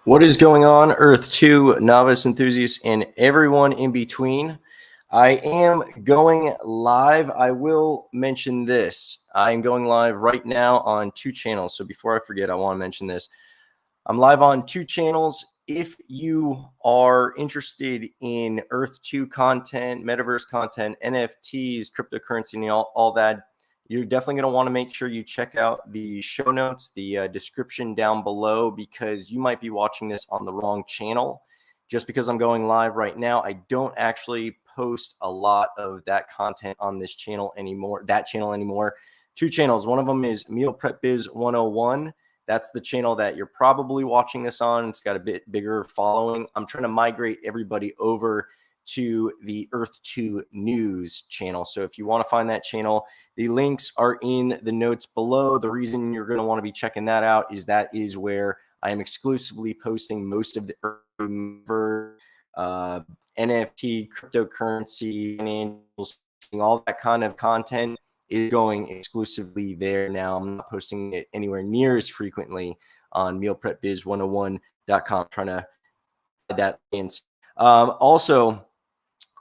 What is going on, Earth 2 novice enthusiasts and everyone in between? I am going live. I will mention this. I'm going live right now on two channels. So before I forget, I want to mention this. I'm live on two channels. If you are interested in Earth 2 content, metaverse content, NFTs, cryptocurrency, and all that, you're definitely going to want to make sure you check out the show notes, the description down below, because you might be watching this on the wrong channel. Just because I'm going live right now, I don't actually post a lot of that content on this channel anymore, Two channels. One of them is Meal Prep Biz 101. That's the channel that you're probably watching this on. It's got a bit bigger following. I'm trying to migrate everybody over to the Earth 2 News channel. So if you want to find that channel, the links are in the notes below. The reason you're going to want to be checking that out is that is where I am exclusively posting most of the NFT, cryptocurrency, financials, all that kind of content is going exclusively there now. I'm not posting it anywhere near as frequently on mealprepbiz101.com. Trying to add that in. Also,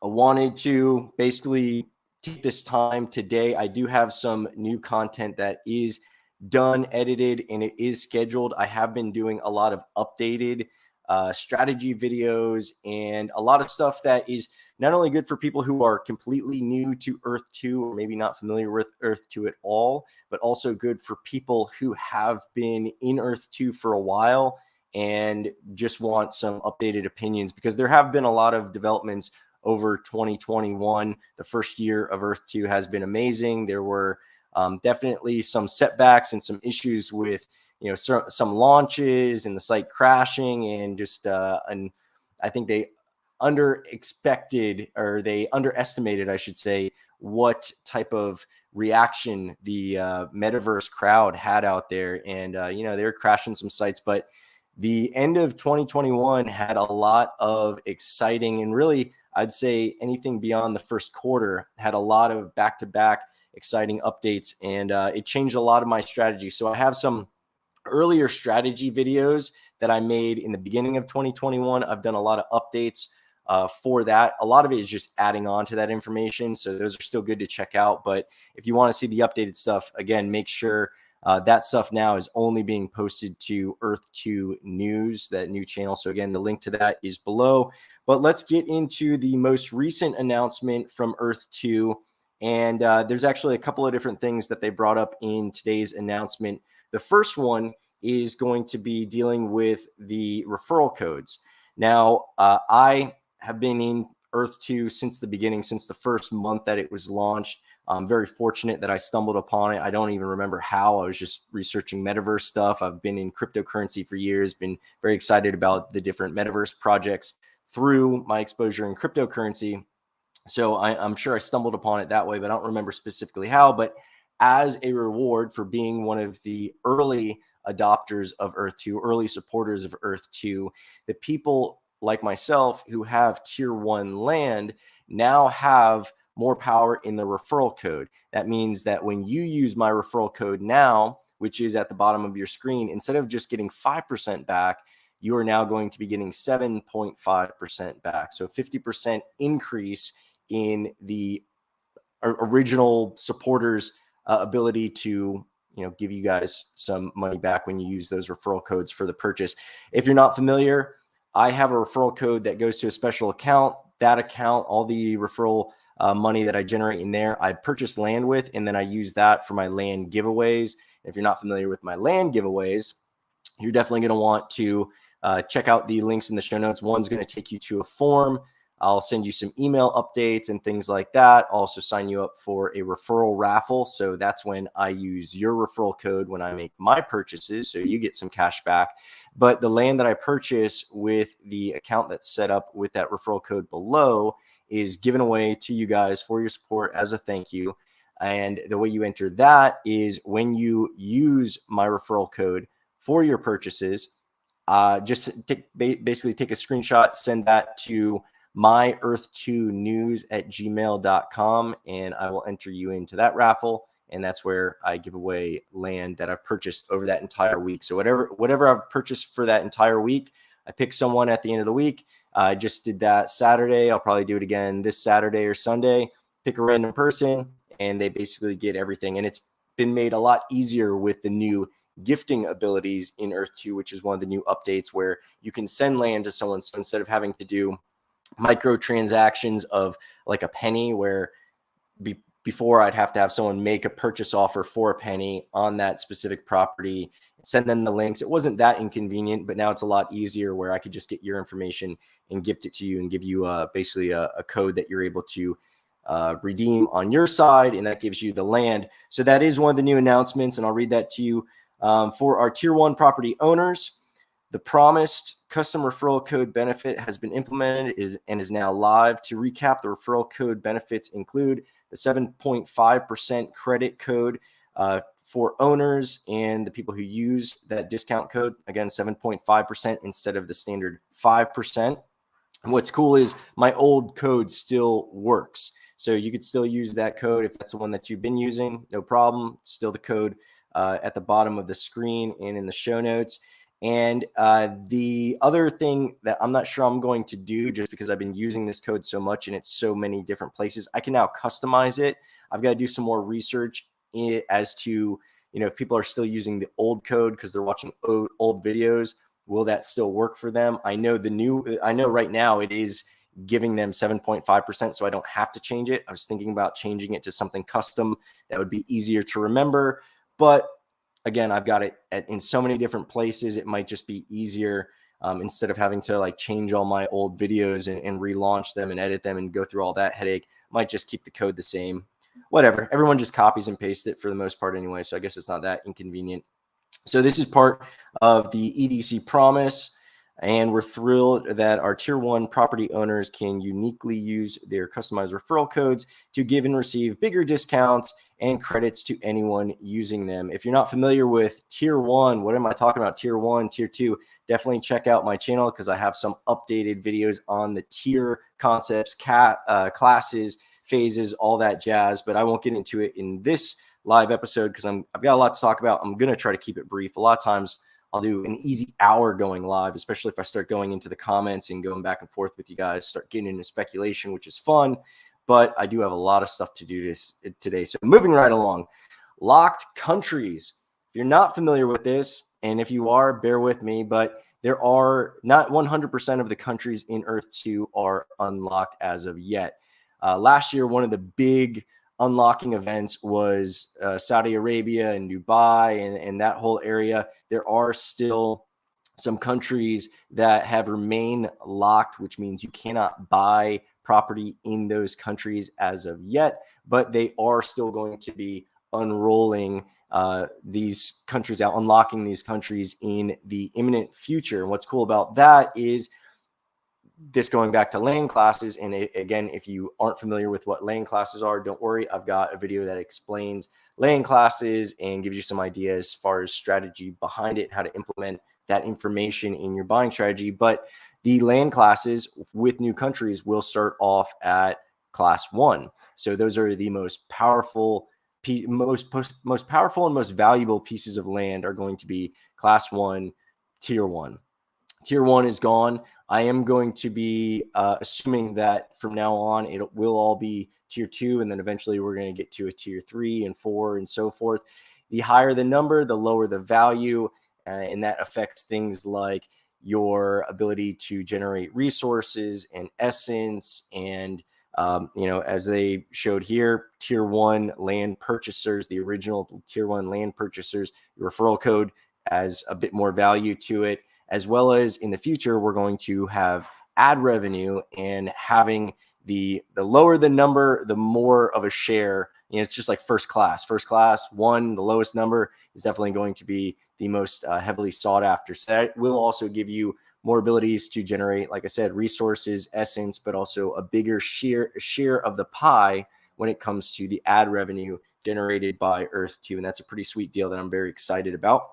I wanted to basically take this time today. I do have some new content that is done, edited, and it is scheduled. I have been doing a lot of updated strategy videos and a lot of stuff that is not only good for people who are completely new to Earth 2 or maybe not familiar with Earth 2 at all, but also good for people who have been in Earth 2 for a while and just want some updated opinions, because there have been a lot of developments over 2021. The first year of Earth 2 has been amazing. There were definitely some setbacks and some issues with some launches and the site crashing, and just and I think they underestimated, I should say, what type of reaction the metaverse crowd had out there. And they were crashing some sites, but the end of 2021 had a lot of exciting, and really, I'd say anything beyond the first quarter had a lot of back-to-back exciting updates, and it changed a lot of my strategy. So I have some earlier strategy videos that I made in the beginning of 2021. I've done a lot of updates for that. A lot of it is just adding on to that information. So those are still good to check out. But if you want to see the updated stuff, again, make sure that stuff now is only being posted to Earth 2 News, that new channel. So again, the link to that is below. But let's get into the most recent announcement from Earth 2. And there's actually a couple of different things that they brought up in today's announcement. The first one is going to be dealing with the referral codes. Now, I have been in Earth 2 since the beginning, since the first month that it was launched. I'm very fortunate that I stumbled upon it. I don't even remember how. I was just researching metaverse stuff. I've been in cryptocurrency for years, been very excited about the different metaverse projects through my exposure in cryptocurrency. So I'm sure I stumbled upon it that way, but I don't remember specifically how. But as a reward for being one of the early adopters of Earth 2, early supporters of Earth 2, the people like myself who have tier 1 land now have more power in the referral code. That means that when you use my referral code now, which is at the bottom of your screen, instead of just getting 5% back, you are now going to be getting 7.5% back. So 50% increase in the original supporters' ability to give you guys some money back when you use those referral codes for the purchase. If you're not familiar, I have a referral code that goes to a special account. That account, all the referral money that I generate in there, I purchase land with, and then I use that for my land giveaways. If you're not familiar with my land giveaways, you're definitely going to want to check out the links in the show notes. One's going to take you to a form. I'll send you some email updates and things like that. I'll also sign you up for a referral raffle. So that's when I use your referral code when I make my purchases. So you get some cash back. But the land that I purchase with the account that's set up with that referral code below is given away to you guys for your support as a thank you. And the way you enter that is when you use my referral code for your purchases, just basically take a screenshot, send that to myearth2news@gmail.com, and I will enter you into that raffle. And that's where I give away land that I've purchased over that entire week. So whatever I've purchased for that entire week, I pick someone at the end of the week. I just did that Saturday. I'll probably do it again this Saturday or Sunday. Pick a random person, and they basically get everything. And it's been made a lot easier with the new gifting abilities in Earth 2, which is one of the new updates where you can send land to someone. So instead of having to do microtransactions of like a penny, where before I'd have to have someone make a purchase offer for a penny on that specific property, send them the links. It wasn't that inconvenient, but now it's a lot easier where I could just get your information and gift it to you and give you basically a code that you're able to redeem on your side, and that gives you the land. So that is one of the new announcements, and I'll read that to you. For our Tier 1 property owners, the promised custom referral code benefit has been implemented and is now live. To recap, the referral code benefits include the 7.5% credit code for owners and the people who use that discount code. Again, 7.5% instead of the standard 5%. And what's cool is my old code still works. So you could still use that code if that's the one that you've been using, no problem. It's still the code at the bottom of the screen and in the show notes. And the other thing that I'm not sure I'm going to do, just because I've been using this code so much and it's so many different places, I can now customize it. I've got to do some more research as to, if people are still using the old code because they're watching old videos, will that still work for them? I know right now it is giving them 7.5%, so I don't have to change it. I was thinking about changing it to something custom that would be easier to remember. But again, I've got it in so many different places. It might just be easier instead of having to like change all my old videos and relaunch them and edit them and go through all that headache. Might just keep the code the same. Whatever. Everyone just copies and pastes it for the most part anyway. So I guess it's not that inconvenient. So this is part of the EDC promise, and we're thrilled that our Tier 1 property owners can uniquely use their customized referral codes to give and receive bigger discounts and credits to anyone using them. If you're not familiar with Tier 1, what am I talking about? Tier 1, Tier 2, definitely check out my channel because I have some updated videos on the tier concepts, classes, phases, all that jazz, but I won't get into it in this live episode because I've got a lot to talk about. I'm going to try to keep it brief. A lot of times I'll do an easy hour going live, especially if I start going into the comments and going back and forth with you guys, start getting into speculation, which is fun. But I do have a lot of stuff to do today. So moving right along, locked countries. If you're not familiar with this, and if you are, bear with me, but there are not 100% of the countries in Earth 2 are unlocked as of yet. Last year, one of the big unlocking events was Saudi Arabia and Dubai and that whole area. There are still some countries that have remained locked, which means you cannot buy property in those countries as of yet, but they are still going to be unrolling these countries out, unlocking these countries in the imminent future. And what's cool about that is this going back to land classes. And again, if you aren't familiar with what land classes are, don't worry. I've got a video that explains land classes and gives you some ideas as far as strategy behind it, how to implement that information in your buying strategy. But the land classes with new countries will start off at class 1. So those are the most powerful, most powerful and most valuable pieces of land are going to be class 1, tier 1. Tier 1 is gone. I am going to be assuming that from now on, it will all be tier 2, and then eventually we're going to get to a tier 3 and 4 and so forth. The higher the number, the lower the value, and that affects things like your ability to generate resources and essence. And, as they showed here, tier 1 land purchasers, the original tier 1 land purchasers, your referral code has a bit more value to it. As well as in the future, we're going to have ad revenue, and having the lower the number, the more of a share. It's just like first class. First class 1, the lowest number is definitely going to be the most heavily sought after. So that will also give you more abilities to generate, like I said, resources, essence, but also a bigger share of the pie when it comes to the ad revenue generated by Earth 2. And that's a pretty sweet deal that I'm very excited about.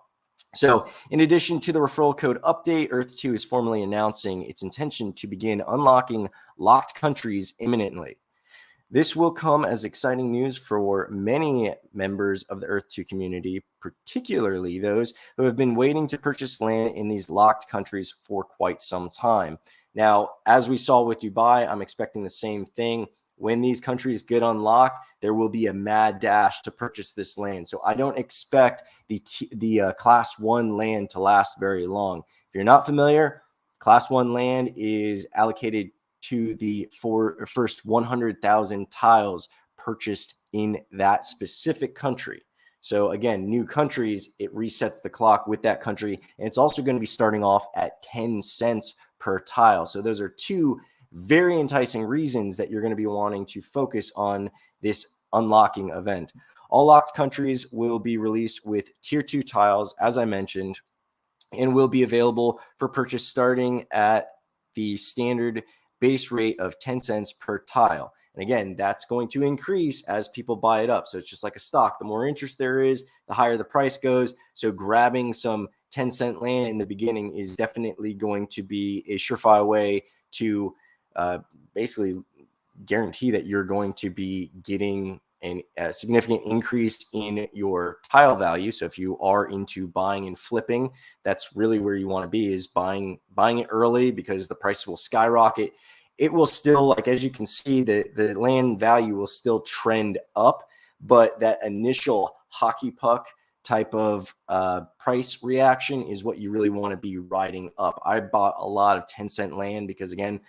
So in addition to the referral code update, Earth 2 is formally announcing its intention to begin unlocking locked countries imminently. This will come as exciting news for many members of the Earth 2 community, particularly those who have been waiting to purchase land in these locked countries for quite some time. Now, as we saw with Dubai, I'm expecting the same thing. When these countries get unlocked, there will be a mad dash to purchase this land. So I don't expect the Class 1 land to last very long. If you're not familiar, Class 1 land is allocated to the first 100,000 tiles purchased in that specific country. So again, new countries, it resets the clock with that country. And it's also going to be starting off at 10 cents per tile. So those are two very enticing reasons that you're going to be wanting to focus on this unlocking event. All locked countries will be released with tier 2 tiles, as I mentioned, and will be available for purchase starting at the standard base rate of 10 cents per tile. And again, that's going to increase as people buy it up. So it's just like a stock. The more interest there is, the higher the price goes. So grabbing some 10-cent land in the beginning is definitely going to be a surefire way to basically guarantee that you're going to be getting a significant increase in your tile value. So if you are into buying and flipping, that's really where you want to be, is buying it early, because the price will skyrocket. It will still, like, as you can see, the land value will still trend up, but that initial hockey puck type of price reaction is what you really want to be riding up. I bought a lot of 10-cent land because, again,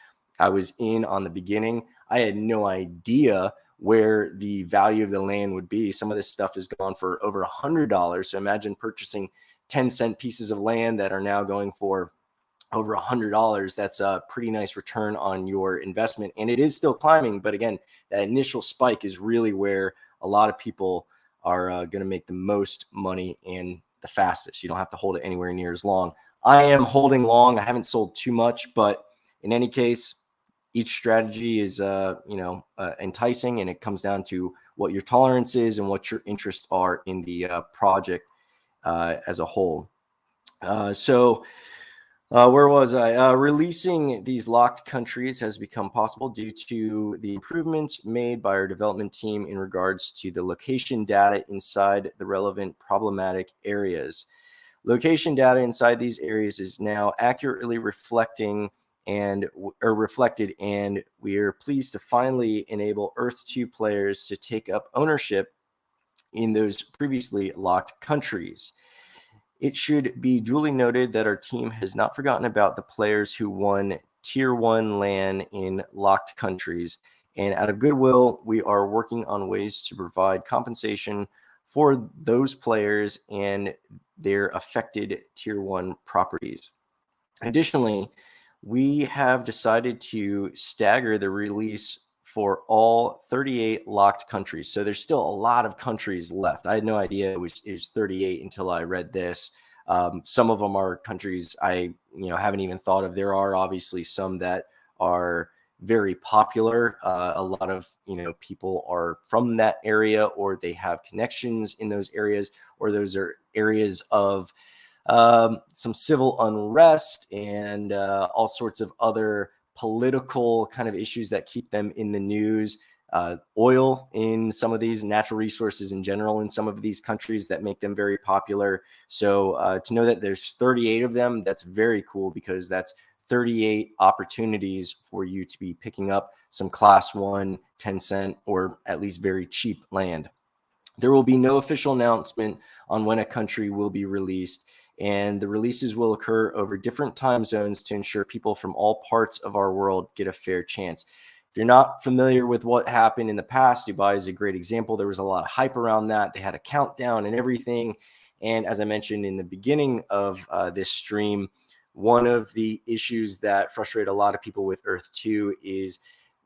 I was in on the beginning. I had no idea where the value of the land would be. Some of this stuff has gone for over $100. So imagine purchasing 10-cent pieces of land that are now going for over $100. That's a pretty nice return on your investment. And it is still climbing. But again, that initial spike is really where a lot of people are going to make the most money and the fastest. You don't have to hold it anywhere near as long. I am holding long. I haven't sold too much, but in any case, each strategy is, enticing, and it comes down to what your tolerance is and what your interests are in the project as a whole. Where was I? Releasing these locked countries has become possible due to the improvements made by our development team in regards to the location data inside the relevant problematic areas. Location data inside these areas is now accurately reflected, and we are pleased to finally enable Earth 2 players to take up ownership in those previously locked countries. It should be duly noted that our team has not forgotten about the players who won Tier 1 LAN in locked countries, and out of goodwill, we are working on ways to provide compensation for those players and their affected Tier 1 properties. Additionally, we have decided to stagger the release for all 38 locked countries. So there's still a lot of countries left. I had no idea it was 38 until I read this. Some of them are countries I haven't even thought of. There are obviously some that are very popular. A lot of people are from that area, or they have connections in those areas, or those are areas of some civil unrest and all sorts of other political kind of issues that keep them in the news. Oil in some of these, natural resources in general in some of these countries that make them very popular. So to know that there's 38 of them, that's very cool, because that's 38 opportunities for you to be picking up some Class 1 10-cent or at least very cheap land. There will be no official announcement on when a country will be released, and the releases will occur over different time zones to ensure people from all parts of our world get a fair chance. If you're not familiar with what happened in the past, Dubai is a great example. There was a lot of hype around that. They had a countdown and everything. And as I mentioned in the beginning of this stream, one of the issues that frustrate a lot of people with Earth 2 is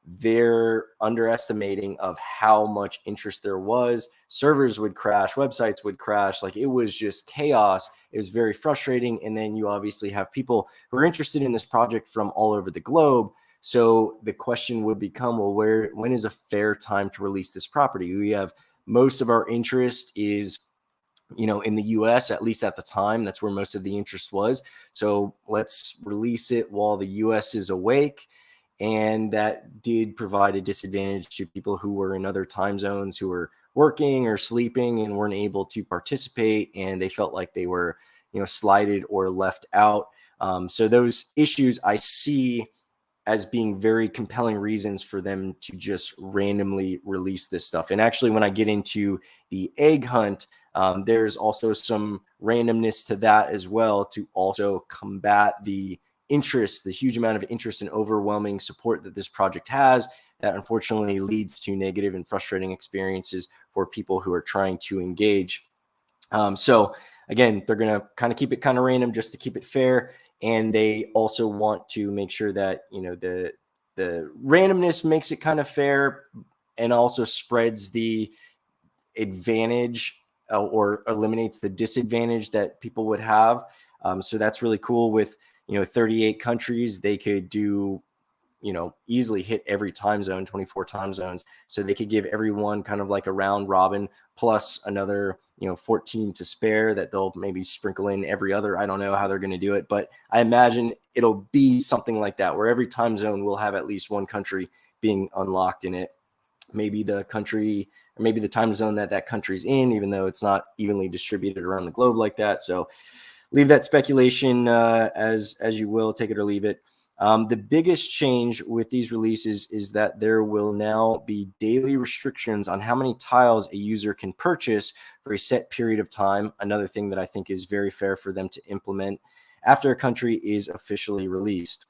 their underestimating of how much interest there was. Servers would crash, websites would crash. Like, it was just chaos. It was very frustrating. And then you obviously have people who are interested in this project from all over the globe. So the question would become, well, when is a fair time to release this property? We have most of our interest is in the US, at least at the time. That's where most of the interest was. So let's release it while the US is awake. and that did provide a disadvantage to people who were in other time zones, who were working or sleeping and weren't able to participate, and they felt like they were, slighted or left out. So those issues I see as being very compelling reasons for them to just randomly release this stuff. And actually, when I get into the egg hunt, there's also some randomness to that as well, to also combat the interest, the huge amount of interest and overwhelming support that this project has, that unfortunately leads to negative and frustrating experiences for people who are trying to engage. So again, they're going to kind of keep it kind of random just to keep it fair. And they also want to make sure that, the randomness makes it kind of fair and also spreads the advantage or eliminates the disadvantage that people would have. So that's really cool. With 38 countries, they could do easily hit every time zone, 24 time zones. So they could give everyone kind of like a round robin plus another 14 to spare that they'll maybe sprinkle in every other. I don't know how they're going to do it, but I imagine it'll be something like that, where every time zone will have at least one country being unlocked in it. Maybe the country, or maybe the time zone that country's in, even though it's not evenly distributed around the globe like that. So leave that speculation as you will, take it or leave it. The biggest change with these releases is that there will now be daily restrictions on how many tiles a user can purchase for a set period of time. Another thing that I think is very fair for them to implement after a country is officially released.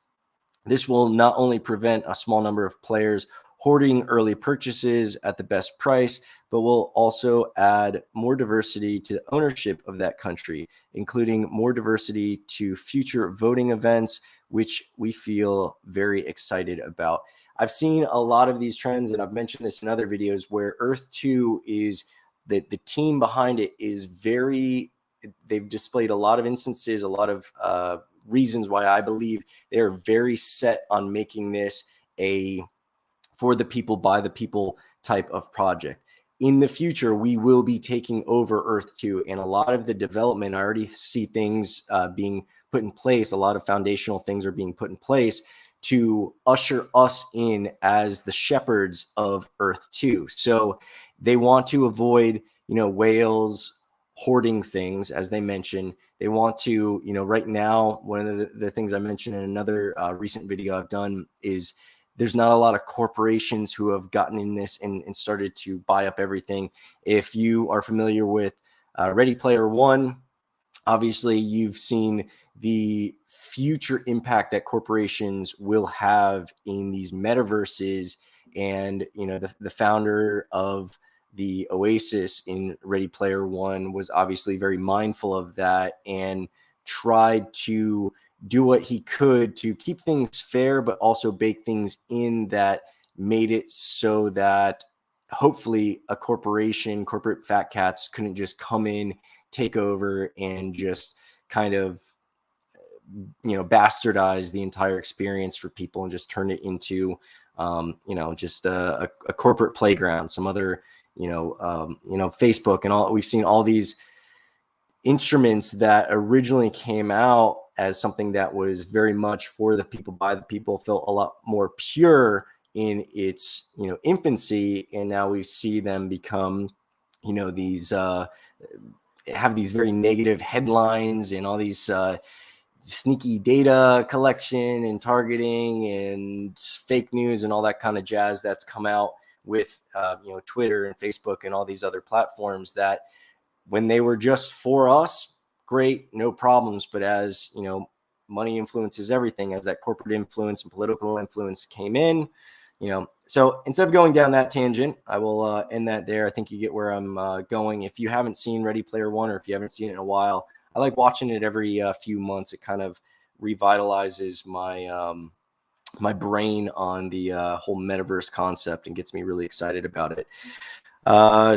This will not only prevent a small number of players hoarding early purchases at the best price, but will also add more diversity to the ownership of that country, including more diversity to future voting events, which we feel very excited about. I've seen a lot of these trends, and I've mentioned this in other videos, where Earth 2 is the team behind it is they've displayed a lot of instances, a lot of reasons why I believe they're very set on making this a for the people, by the people type of project. In the future, we will be taking over Earth 2, and a lot of the development, I already see things being put in place. A lot of foundational things are being put in place to usher us in as the shepherds of Earth 2. So they want to avoid, whales hoarding things, as they mentioned. They want to, right now, one of the things I mentioned in another recent video I've done is there's not a lot of corporations who have gotten in this and started to buy up everything. If you are familiar with Ready Player One, obviously you've seen the future impact that corporations will have in these metaverses. And, the founder of the Oasis in Ready Player One was obviously very mindful of that and tried to do what he could to keep things fair, but also bake things in that made it so that hopefully a corporate fat cats couldn't just come in, take over, and just kind of bastardize the entire experience for people and just turn it into just a corporate playground. Some other Facebook and all, we've seen all these instruments that originally came out as something that was very much for the people, by the people, felt a lot more pure in its infancy, and now we see them become these have these very negative headlines and all these sneaky data collection and targeting and fake news and all that kind of jazz that's come out with Twitter and Facebook and all these other platforms that, when they were just for us, great, no problems. But as money influences everything, as that corporate influence and political influence came in, so instead of going down that tangent, I will end that there. I think you get where I'm going. If you haven't seen Ready Player One, or if you haven't seen it in a while, I like watching it every few months. It kind of revitalizes my my brain on the whole metaverse concept and gets me really excited about it.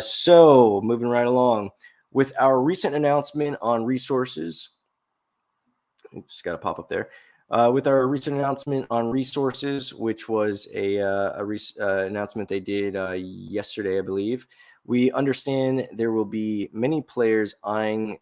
So moving right along with our recent announcement on resources. Oops, got to pop up there. With our recent announcement on resources, which was a announcement they did yesterday, I believe. We understand there will be many players eyeing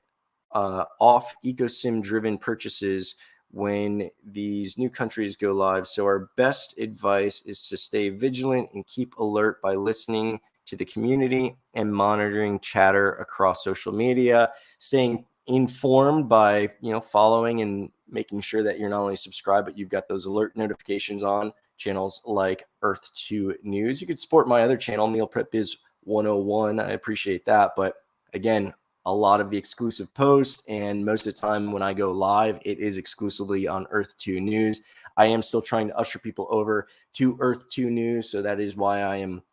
off ecosim driven purchases when these new countries go live. So our best advice is to stay vigilant and keep alert by listening to the community and monitoring chatter across social media, staying informed by, following and making sure that you're not only subscribed, but you've got those alert notifications on channels like Earth 2 News. You could support my other channel, Meal Prep Biz 101. I appreciate that. But again, a lot of the exclusive posts, and most of the time when I go live, it is exclusively on Earth 2 News. I am still trying to usher people over to Earth 2 News, so that is why I am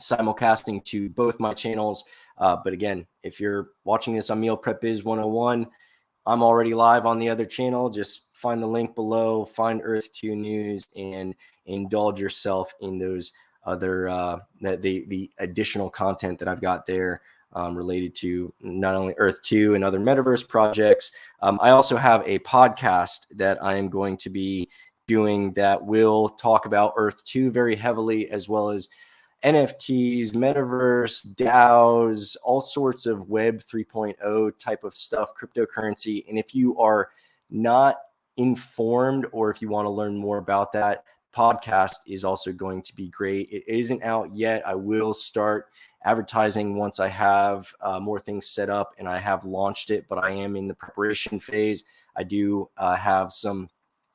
simulcasting to both my channels. But again, if you're watching this on Meal Prep Biz 101, I'm already live on the other channel. Just find the link below, find Earth 2 News, and indulge yourself in those other the additional content that I've got there. Related to not only Earth 2 and other metaverse projects. I also have a podcast that I am going to be doing that will talk about Earth 2 very heavily, as well as NFTs, metaverse, DAOs, all sorts of Web 3.0 type of stuff, cryptocurrency. And if you are not informed, or if you want to learn more about that, podcast is also going to be great. It isn't out yet. I will start advertising once I have more things set up and I have launched it, but I am in the preparation phase. I do have some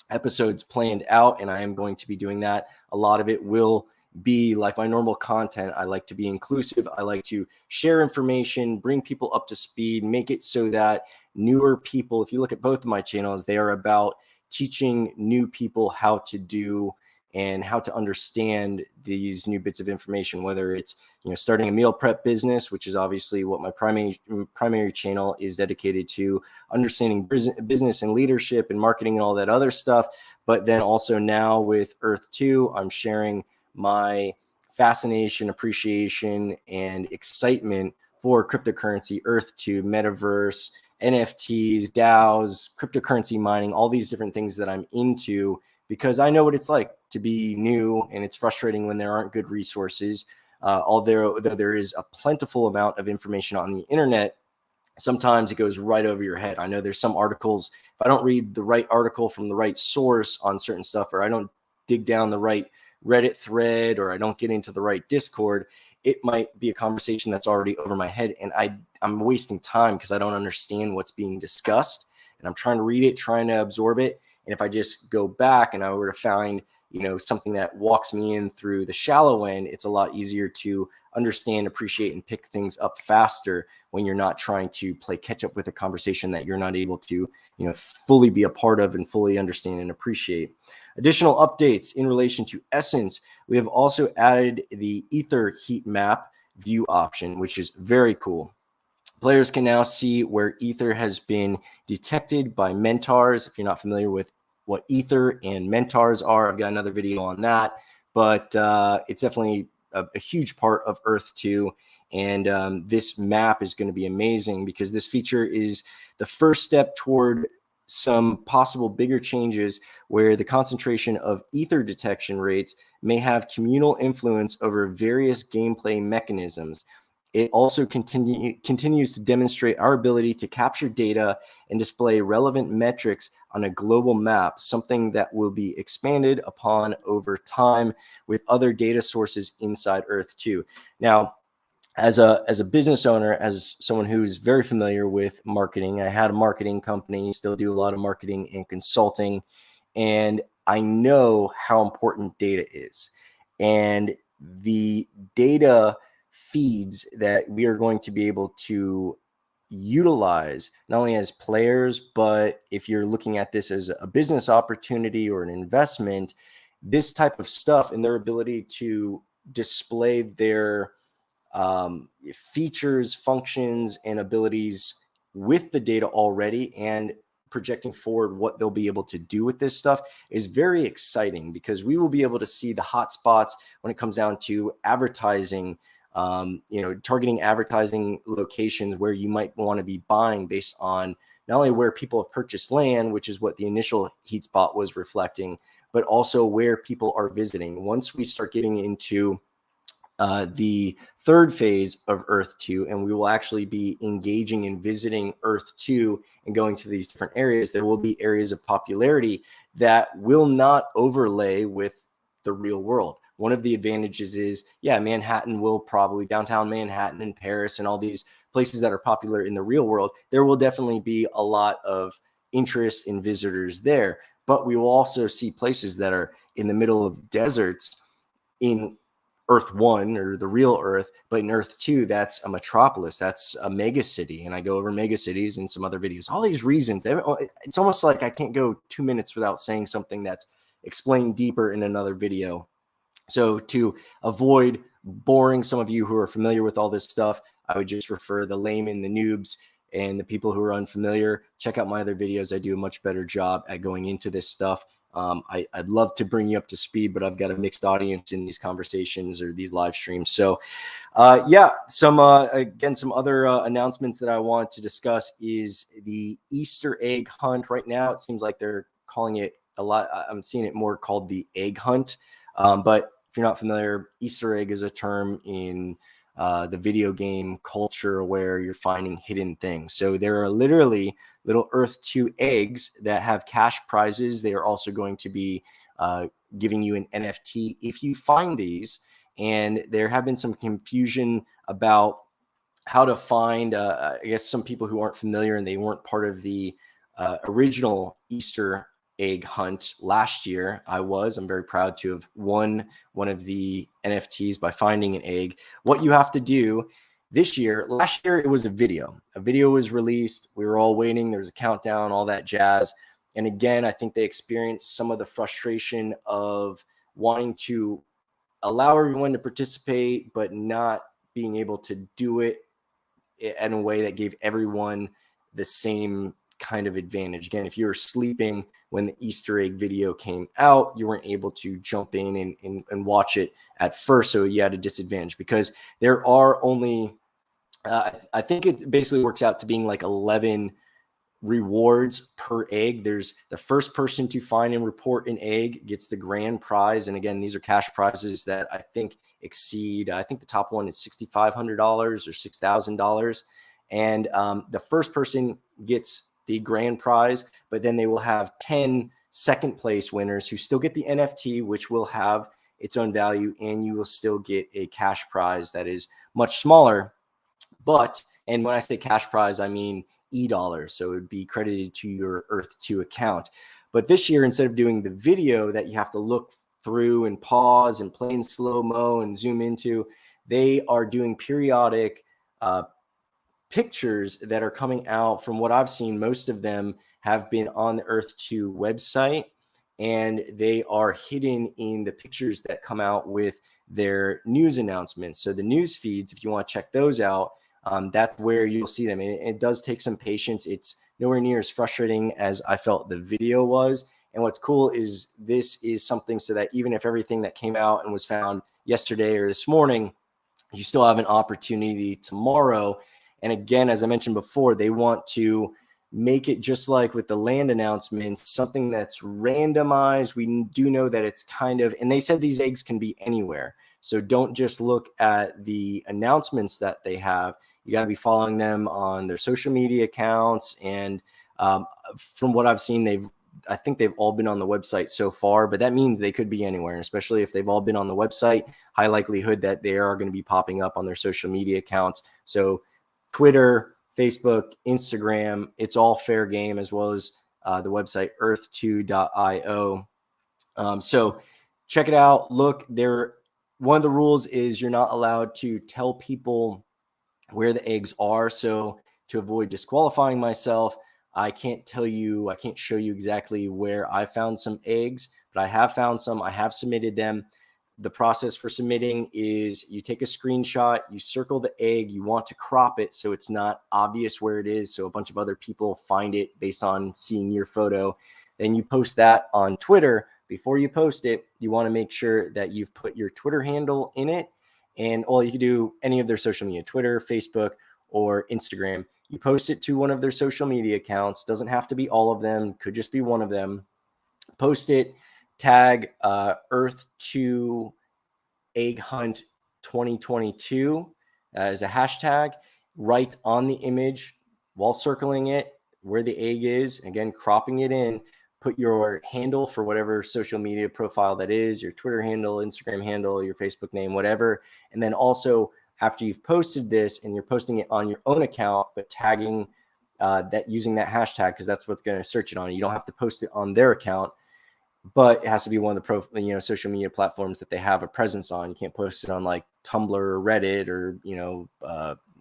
episodes planned out, and I am going to be doing that. A lot of it will be like my normal content. I like to be inclusive. I like to share information, bring people up to speed, make it so that newer people, if you look at both of my channels, they are about teaching new people how to do and how to understand these new bits of information, whether it's starting a meal prep business, which is obviously what my primary channel is dedicated to, understanding business and leadership and marketing and all that other stuff. But then also now with Earth 2, I'm sharing my fascination, appreciation, and excitement for cryptocurrency, Earth 2, metaverse, NFTs, DAOs, cryptocurrency mining, all these different things that I'm into, because I know what it's like to be new, and it's frustrating when there aren't good resources. Although there is a plentiful amount of information on the internet, sometimes it goes right over your head. I know there's some articles, if I don't read the right article from the right source on certain stuff, or I don't dig down the right Reddit thread, or I don't get into the right Discord, it might be a conversation that's already over my head, and I'm wasting time because I don't understand what's being discussed, and I'm trying to read it, trying to absorb it. And if I just go back and I were to find, something that walks me in through the shallow end, it's a lot easier to understand, appreciate, and pick things up faster when you're not trying to play catch up with a conversation that you're not able to, fully be a part of and fully understand and appreciate. Additional updates in relation to Essence. We have also added the Ether heat map view option, which is very cool. Players can now see where Ether has been detected by mentors. If you're not familiar with what Ether and mentors are, I've got another video on that. But it's definitely a huge part of Earth 2. And this map is going to be amazing, because this feature is the first step toward some possible bigger changes where the concentration of Ether detection rates may have communal influence over various gameplay mechanisms. It also continues to demonstrate our ability to capture data and display relevant metrics on a global map, something that will be expanded upon over time with other data sources inside Earth 2. Now, as a business owner, as someone who's very familiar with marketing, I had a marketing company, still do a lot of marketing and consulting, and I know how important data is. And the data feeds that we are going to be able to utilize, not only as players, but if you're looking at this as a business opportunity or an investment, this type of stuff and their ability to display their features, functions, and abilities with the data already and projecting forward what they'll be able to do with this stuff is very exciting, because we will be able to see the hot spots when it comes down to advertising, targeting advertising locations where you might want to be buying based on not only where people have purchased land, which is what the initial heat spot was reflecting, but also where people are visiting. Once we start getting into the third phase of Earth 2, and we will actually be engaging in visiting Earth 2 and going to these different areas. There will be areas of popularity that will not overlay with the real world. One of the advantages is, yeah, Manhattan will probably, downtown Manhattan and Paris and all these places that are popular in the real world, there will definitely be a lot of interest in visitors there. But we will also see places that are in the middle of deserts in Earth 1 or the real Earth, but in Earth 2, that's a metropolis, that's a mega city. And I go over mega cities in some other videos. All these reasons, it's almost like I can't go 2 minutes without saying something that's explained deeper in another video. So to avoid boring some of you who are familiar with all this stuff, I would just refer the layman, the noobs, and the people who are unfamiliar. Check out my other videos. I do a much better job at going into this stuff. I'd love to bring you up to speed, but I've got a mixed audience in these conversations or these live streams. So yeah, some other announcements that I want to discuss is the Easter egg hunt. Right now, it seems like they're calling it a lot. I'm seeing it more called the egg hunt. But if you're not familiar, Easter egg is a term in the video game culture where you're finding hidden things. So there are literally little Earth 2 eggs that have cash prizes. They are also going to be giving you an NFT if you find these. And there have been some confusion about how to find, I guess, some people who aren't familiar and they weren't part of the original Easter egg hunt last year. I'm very proud to have won one of the NFTs by finding an egg. What you have to do this year, last year it was a video was released. We were all waiting. There was a countdown, all that jazz. And again, I think they experienced some of the frustration of wanting to allow everyone to participate, but not being able to do it in a way that gave everyone the same kind of advantage. Again, if you were sleeping when the Easter egg video came out, you weren't able to jump in and watch it at first. So you had a disadvantage because there are only, I think it basically works out to being like 11 rewards per egg. There's the first person to find and report an egg gets the grand prize. And again, these are cash prizes that I think exceed, I think the top one is $6,500 or $6,000. And the first person gets the grand prize, but then they will have 10 second place winners who still get the NFT, which will have its own value, and you will still get a cash prize that is much smaller. But, and when I say cash prize, I mean $E. So it would be credited to your Earth 2 account. But this year, instead of doing the video that you have to look through and pause and play in slow-mo and zoom into, they are doing periodic pictures that are coming out. From what I've seen, most of them have been on the Earth 2 website, and they are hidden in the pictures that come out with their news announcements. So the news feeds, if you want to check those out, that's where you'll see them. And it does take some patience. It's nowhere near as frustrating as I felt the video was. And what's cool is this is something so that even if everything that came out and was found yesterday or this morning, you still have an opportunity tomorrow. And again, as I mentioned before, they want to make it just like with the land announcements, something that's randomized. We do know that it's kind of, and they said these eggs can be anywhere. So don't just look at the announcements that they have. You got to be following them on their social media accounts. And from what I've seen, I think they've all been on the website so far, but that means they could be anywhere. And especially if they've all been on the website, high likelihood that they are going to be popping up on their social media accounts. So Twitter, Facebook, Instagram, it's all fair game, as well as the website earth2.io. So check it out. Look, one of the rules is you're not allowed to tell people where the eggs are. So to avoid disqualifying myself, I can't show you exactly where I found some eggs, but I have found some. I have submitted them. The process for submitting is you take a screenshot, you circle the egg, you want to crop it so it's not obvious where it is, so a bunch of other people find it based on seeing your photo. Then you post that on Twitter. Before you post it, you want to make sure that you've put your Twitter handle in it. And you can do any of their social media, Twitter, Facebook, or Instagram. You post it to one of their social media accounts. Doesn't have to be all of them, could just be one of them. Post it, tag Earth 2 Egg Hunt 2022 as a hashtag, right on the image while circling it where the egg is, again, cropping it in, put your handle for whatever social media profile that is, your Twitter handle, Instagram handle, your Facebook name, whatever. And then also after you've posted this and you're posting it on your own account, but tagging that using that hashtag, because that's what's going to search it on. You don't have to post it on their account, but it has to be one of the social media platforms that they have a presence on. You can't post it on like Tumblr or Reddit or,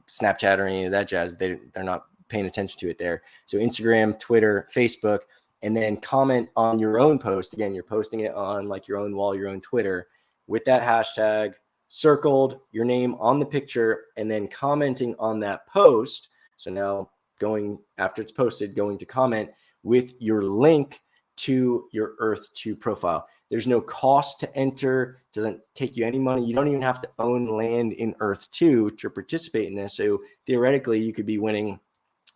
Snapchat or any of that jazz. They're not paying attention to it there. So Instagram, Twitter, Facebook, and then comment on your own post. Again, you're posting it on like your own wall, your own Twitter with that hashtag circled, your name on the picture, and then commenting on that post. So now going after it's posted, going to comment with your link to your Earth 2 profile. There's no cost to enter. It doesn't take you any money. You don't even have to own land in Earth 2 to participate in this. So theoretically, you could be winning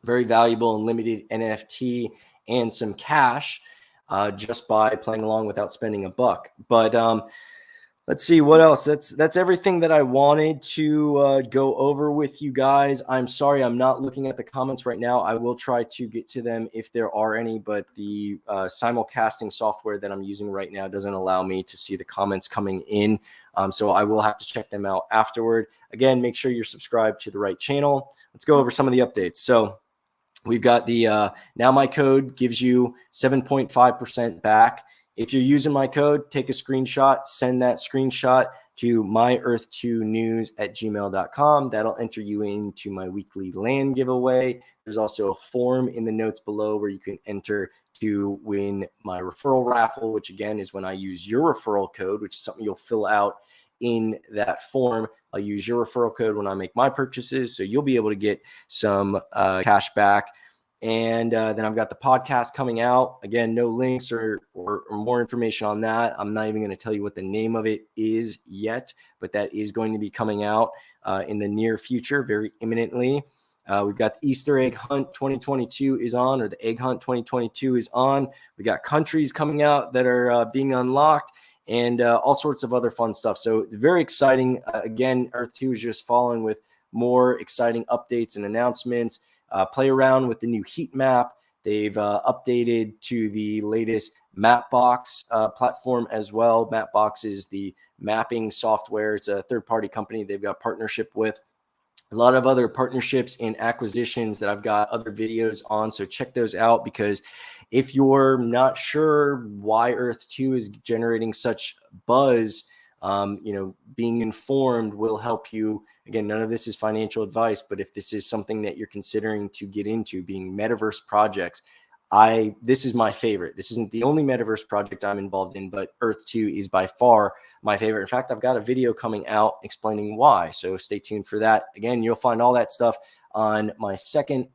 very valuable and limited NFT and some cash just by playing along without spending a buck. But let's see what else. That's everything that I wanted to go over with you guys. I'm sorry I'm not looking at the comments right now. I will try to get to them if there are any, but the simulcasting software that I'm using right now doesn't allow me to see the comments coming in. So I will have to check them out afterward. Again, make sure you're subscribed to the right channel. Let's go over some of the updates. So we've got the now my code gives you 7.5% back. If you're using my code, take a screenshot, send that screenshot to myearth2news@gmail.com. That'll enter you into my weekly land giveaway. There's also a form in the notes below where you can enter to win my referral raffle, which again is when I use your referral code, which is something you'll fill out in that form. I'll use your referral code when I make my purchases, so you'll be able to get some cash back. And then I've got the podcast coming out. Again, no links or more information on that. I'm not even going to tell you what the name of it is yet, but that is going to be coming out in the near future, very imminently. We've got the Easter egg hunt 2022 is on, or the egg hunt 2022 is on. We got countries coming out that are being unlocked and all sorts of other fun stuff. So it's very exciting. Again, Earth 2 is just following with more exciting updates and announcements. Play around with the new heat map. They've updated to the latest Mapbox platform as well. Mapbox is the mapping software. It's a third-party company they've got partnership with. A lot of other partnerships and acquisitions that I've got other videos on. So check those out, because if you're not sure why Earth 2 is generating such buzz, being informed will help you. Again, none of this is financial advice, but if this is something that you're considering to get into, being metaverse projects, this is my favorite. This isn't the only metaverse project I'm involved in, but Earth 2 is by far my favorite. In fact, I've got a video coming out explaining why, so stay tuned for that. Again, you'll find all that stuff on my second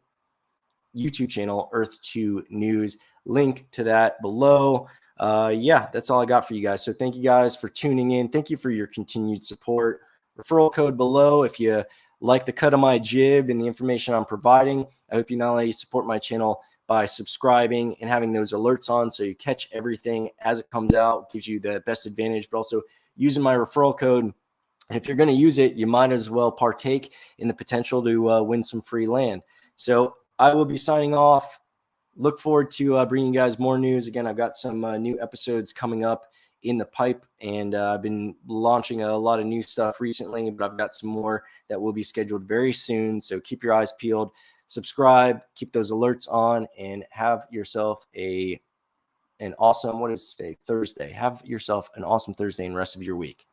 YouTube channel, Earth 2 News. Link to that below. That's all I got for you guys. So thank you guys for tuning in. Thank you for your continued support. Referral code below if you like the cut of my jib and the information I'm providing. I hope you not only support my channel by subscribing and having those alerts on so you catch everything as it comes out, gives you the best advantage, but also using my referral code. And if you're going to use it, you might as well partake in the potential to win some free land. So I will be signing off. Look forward to bringing you guys more news. Again, I've got some new episodes coming up in the pipe, and I've been launching a lot of new stuff recently, but I've got some more that will be scheduled very soon. So keep your eyes peeled, subscribe, keep those alerts on, and have yourself an awesome, what is today? Thursday. Have yourself an awesome Thursday and rest of your week.